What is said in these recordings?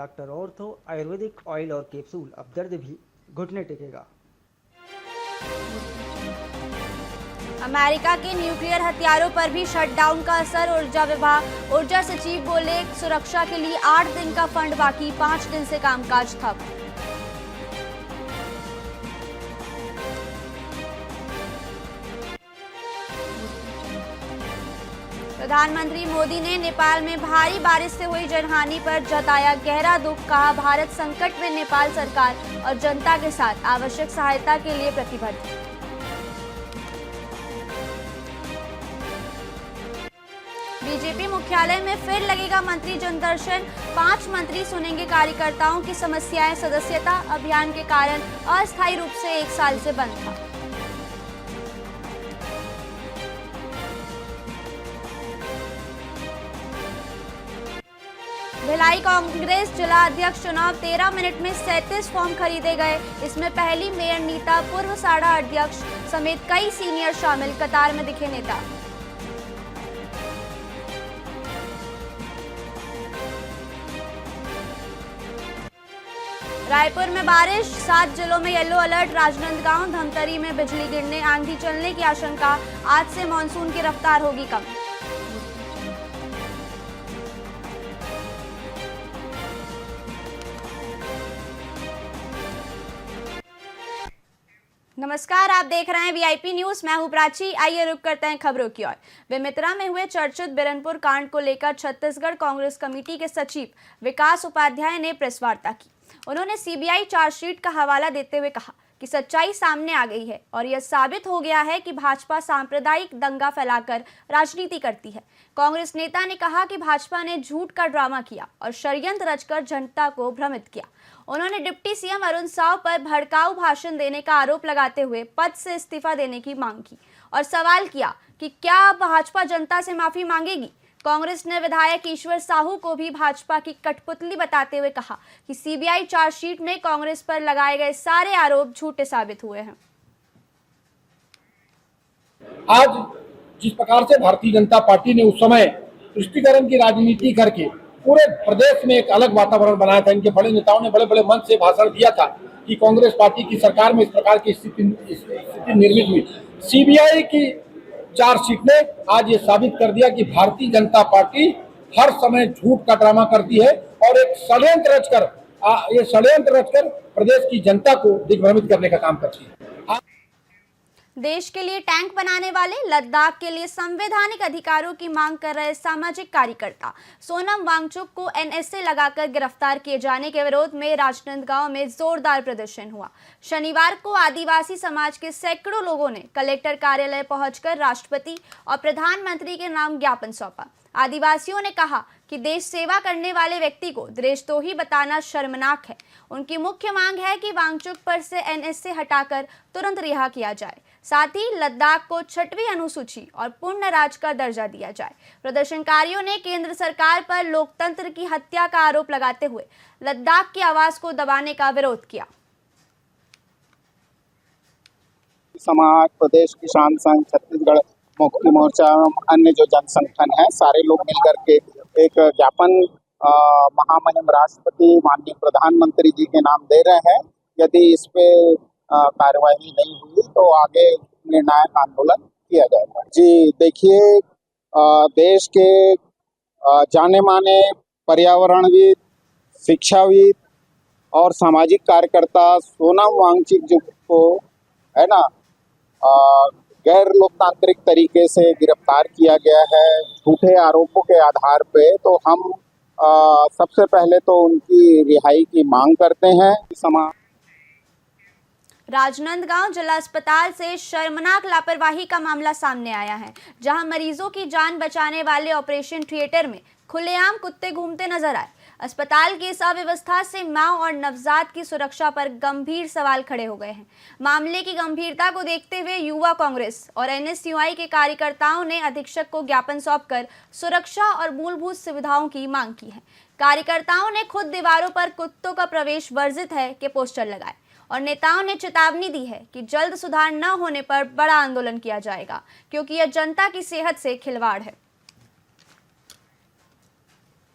Doctor ortho Ayurvedic oil और capsule, अब दर्द भी घुटने टेकेगा। अमेरिका के न्यूक्लियर हथियारों पर भी शटडाउन का असर। ऊर्जा सचिव बोले, सुरक्षा के लिए 8 दिन का फंड बाकी, 5 दिन से कामकाज ठप। प्रधानमंत्री मोदी ने नेपाल में भारी बारिश से हुई जनहानि पर जताया गहरा दुख। कहा, भारत संकट में नेपाल सरकार और जनता के साथ आवश्यक सहायता के लिए प्रतिबद्ध। बीजेपी मुख्यालय में फिर लगेगा मंत्री जनदर्शन। 5 मंत्री सुनेंगे कार्यकर्ताओं की समस्याएं। सदस्यता अभियान के कारण अस्थायी रूप से 1 साल से बंद था। भिलाई कांग्रेस जिला अध्यक्ष चुनाव, 13 मिनट में 37 फॉर्म खरीदे गए। इसमें पहली मेयर नीता, पूर्व साड़ा अध्यक्ष समेत कई सीनियर शामिल। कतार में दिखे नेता। रायपुर में बारिश, 7 जिलों में येलो अलर्ट। राजनांदगांव, धमतरी में बिजली गिरने, आंधी चलने की आशंका। आज से मानसून की रफ्तार होगी कम। नमस्कार, आप देख रहे हैं वीआईपी न्यूज। मैं हूं प्राची। आइए रुक करते हैं खबरों की ओर। बेमित्रा में हुए चर्चित बिरनपुर कांड को लेकर छत्तीसगढ़ कांग्रेस कमेटी के सचिव विकास उपाध्याय ने प्रेस वार्ता की। उन्होंने सीबीआई चार्जशीट का हवाला देते हुए कहा कि सच्चाई सामने आ गई है और यह साबित हो गया है कि भाजपा सांप्रदायिक दंगा फैलाकर राजनीति करती है। कांग्रेस नेता ने कहा कि भाजपा ने झूठ का ड्रामा किया और षड्यंत्र रचकर जनता को भ्रमित किया। उन्होंने डिप्टी सीएम अरुण साव पर भड़काऊ भाषण देने का आरोप लगाते हुए पद से इस्तीफा देने की मांग की और सवाल किया कि क्या भाजपा जनता से माफी मांगेगी। कांग्रेस ने विधायक ईश्वर साहू को भी भाजपा की कठपुतली बताते हुए कहा कि सीबीआई चार्जशीट में कांग्रेस पर लगाए गए सारे आरोप झूठे साबित हुए हैं। आज जिस प्रकार से भारतीय जनता पार्टी ने उस समय तुष्टीकरण की राजनीति करके पूरे प्रदेश में एक अलग वातावरण बनाया था, इनके बड़े नेताओं ने बड़े बड़े मंच से भाषण दिया था कि कांग्रेस पार्टी की सरकार में इस प्रकार की स्थिति निर्मित हुई। सीबीआई की चार्जशीट ने आज ये साबित कर दिया कि भारतीय जनता पार्टी हर समय झूठ का ड्रामा करती है और एक षड्यंत्र रचकर प्रदेश की जनता को दिग्भ्रमित करने का काम करती है। देश के लिए टैंक बनाने वाले, लद्दाख के लिए संवैधानिक अधिकारों की मांग कर रहे सामाजिक कार्यकर्ता सोनम वांगचुक को एनएसए लगाकर गिरफ्तार किए जाने के विरोध में राजनांदगांव में जोरदार प्रदर्शन हुआ। शनिवार को आदिवासी समाज के सैकड़ों लोगों ने कलेक्टर कार्यालय पहुंचकर राष्ट्रपति और प्रधानमंत्री के नाम ज्ञापन सौंपा। आदिवासियों ने कहा कि देश सेवा करने वाले व्यक्ति को देशद्रोही बताना शर्मनाक है। उनकी मुख्य मांग है कि वांगचुक पर से एनएसए हटाकर तुरंत रिहा किया जाए। साथ ही लद्दाख को 6वीं अनुसूची और पूर्ण राज्य का दर्जा दिया जाए। प्रदर्शनकारियों ने केंद्र सरकार पर लोकतंत्र की हत्या का आरोप लगाते हुए लद्दाख की आवाज को दबाने का विरोध किया। समाज, प्रदेश किसान संघ, छत्तीसगढ़ मुक्ति मोर्चा एवं अन्य जो जन संगठन है, सारे लोग मिलकर के एक ज्ञापन महामहिम राष्ट्रपति माननीय प्रधानमंत्री जी के नाम दे रहे हैं। यदि इस पे कार्यवाही नहीं हुई तो आगे निर्णायक आंदोलन किया जाएगा। जी देखिए, देश के जाने माने पर्यावरणविद, शिक्षाविद और सामाजिक कार्यकर्ता सोनम वांगचुक जी को है ना गैर लोकतांत्रिक तरीके से गिरफ्तार किया गया है झूठे आरोपों के आधार पे। तो हम सबसे पहले तो उनकी रिहाई की मांग करते हैं। राजनांदगांव जिला अस्पताल से शर्मनाक लापरवाही का मामला सामने आया है, जहां मरीजों की जान बचाने वाले ऑपरेशन थिएटर में खुलेआम कुत्ते घूमते नजर आए। अस्पताल की इस अव्यवस्था से मां और नवजात की सुरक्षा पर गंभीर सवाल खड़े हो गए हैं। मामले की गंभीरता को देखते हुए युवा कांग्रेस और एनएसयूआई के कार्यकर्ताओं ने अधीक्षक को ज्ञापन सौंपकर सुरक्षा और मूलभूत सुविधाओं की मांग की है। कार्यकर्ताओं ने खुद दीवारों पर कुत्तों का प्रवेश वर्जित है के पोस्टर लगाए और नेताओं ने चेतावनी दी है कि जल्द सुधार न होने पर बड़ा आंदोलन किया जाएगा, क्योंकि यह जनता की सेहत से खिलवाड़ है।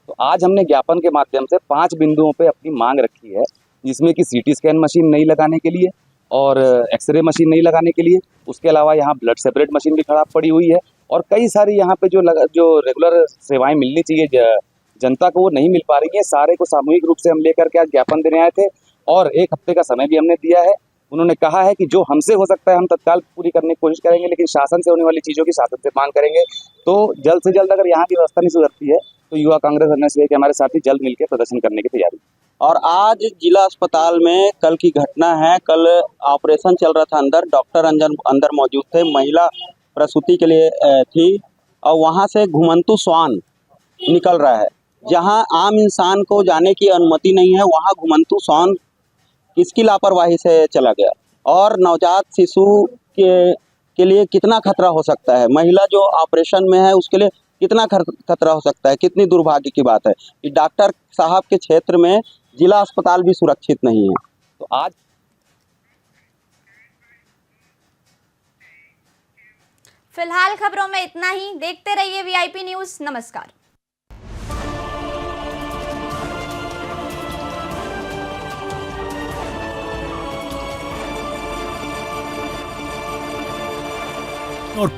तो आज हमने ज्ञापन के माध्यम से 5 बिंदुओं पे अपनी मांग रखी है, जिसमें कि सीटी स्कैन मशीन नहीं लगाने के लिए और एक्सरे मशीन नहीं लगाने के लिए, उसके अलावा यहाँ ब्लड सेपरेट मशीन भी खराब पड़ी हुई है और कई सारी यहाँ पे जो रेगुलर सेवाएं मिलनी चाहिए जनता को, वो नहीं मिल पा रही है। सारे को सामूहिक रूप से हम लेकर के आज ज्ञापन देने आए थे और 1 हफ्ते का समय भी हमने दिया है। उन्होंने कहा है कि जो हमसे हो सकता है हम तत्काल पूरी करने की कोशिश करेंगे, लेकिन शासन से होने वाली चीज़ों की शासन से मांग करेंगे। तो जल्द से जल्द अगर यहाँ की व्यवस्था नहीं सुधरती है तो युवा कांग्रेस एनएसयूआई के हमारे साथी जल्द मिलकर प्रदर्शन करने की तैयारी। और आज जिला अस्पताल में कल की घटना है, कल ऑपरेशन चल रहा था, अंदर डॉक्टर अंदर मौजूद थे, महिला प्रसूति के लिए थी और वहाँ से घुमंतु श्वान निकल रहा है। जहाँ आम इंसान को जाने की अनुमति नहीं है, वहाँ घुमंतु श्वान किसकी लापरवाही से चला गया। और नवजात शिशु के लिए कितना खतरा हो सकता है, महिला जो ऑपरेशन में है उसके लिए कितना खतरा हो सकता है। कितनी दुर्भाग्य की बात है कि डॉक्टर साहब के क्षेत्र में जिला अस्पताल भी सुरक्षित नहीं है। तो आज फिलहाल खबरों में इतना ही। देखते रहिए वीआईपी न्यूज। नमस्कार। और